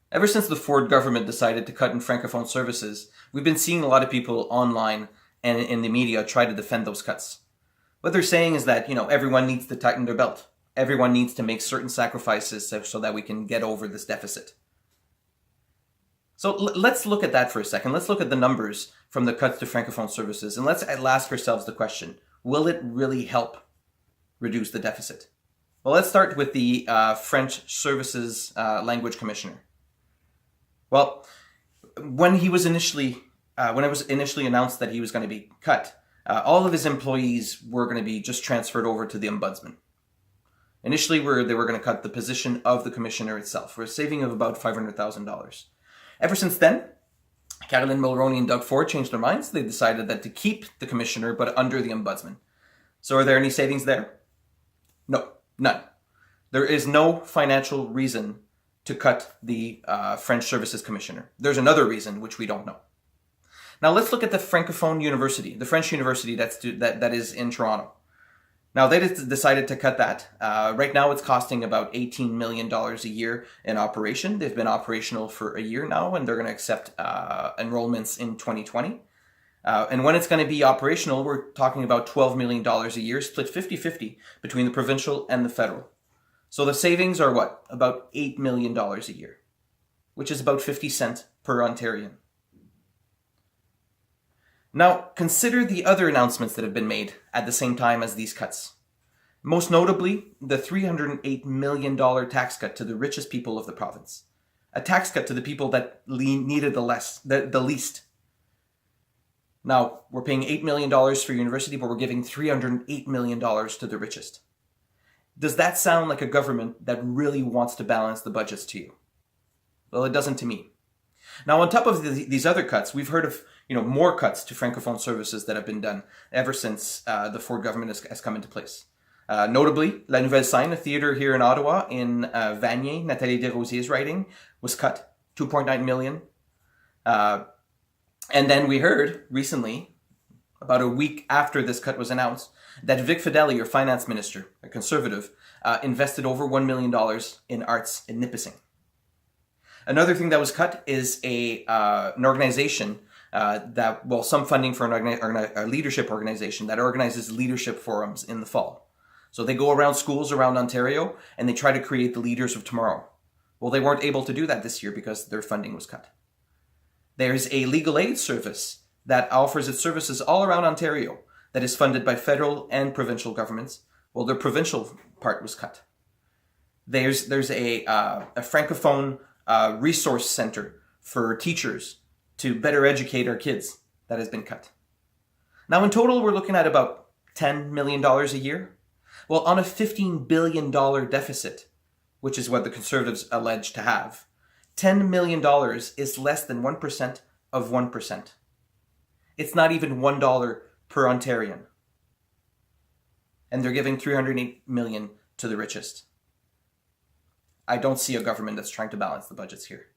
Ever since the Ford government decided to cut in francophone services, we've been seeing a lot of people online and in the media try to defend those cuts. What they're saying is that, everyone needs to tighten their belt. Everyone needs to make certain sacrifices so that we can get over this deficit. So let's look at that for a second. Let's look at the numbers from the cuts to francophone services, and let's ask ourselves the question, will it really help reduce the deficit? Well, let's start with the French Services Language Commissioner. Well, when it was initially announced that he was going to be cut, all of his employees were going to be just transferred over to the ombudsman. Initially, they were going to cut the position of the commissioner itself for a saving of about $500,000. Ever since then, Caroline Mulroney and Doug Ford changed their minds. They decided that to keep the commissioner, but under the ombudsman. So are there any savings there? No, none. There is no financial reason to cut the French Services Commissioner. There's another reason, which we don't know. Now let's look at the Francophone University, the French university that is in Toronto. Now they decided to cut that. Right now it's costing about $18 million a year in operation. They've been operational for a year now, and they're going to accept enrollments in 2020. And when it's going to be operational, we're talking about $12 million a year, split 50-50 between the provincial and the federal. So the savings are what? About $8 million a year, which is about 50 cents per Ontarian. Now, consider the other announcements that have been made at the same time as these cuts. Most notably, the $308 million tax cut to the richest people of the province. A tax cut to the people that needed the least. Now, we're paying $8 million for university, but we're giving $308 million to the richest. Does that sound like a government that really wants to balance the budgets to you? Well, it doesn't to me. Now, on top of these other cuts, we've heard of more cuts to francophone services that have been done ever since the Ford government has come into place. Notably, La Nouvelle Scène, a theater here in Ottawa, in Vanier, Nathalie Desrosier's writing, was cut $2.9 million. And then we heard recently, about a week after this cut was announced, that Vic Fedeli, your finance minister, a conservative, invested over $1 million in arts in Nipissing. Another thing that was cut is an organization some funding for a leadership organization that organizes leadership forums in the fall. So they go around schools around Ontario and they try to create the leaders of tomorrow. Well, they weren't able to do that this year because their funding was cut. There's a legal aid service that offers its services all around Ontario that is funded by federal and provincial governments. Well, their provincial part was cut. There's a francophone resource center for teachers to better educate our kids that has been cut. Now, in total, we're looking at about $10 million a year. Well, on a $15 billion deficit, which is what the Conservatives allege to have, $10 million is less than 1% of 1%. It's not even $1 per Ontarian. And they're giving $308 million to the richest. I don't see a government that's trying to balance the budgets here.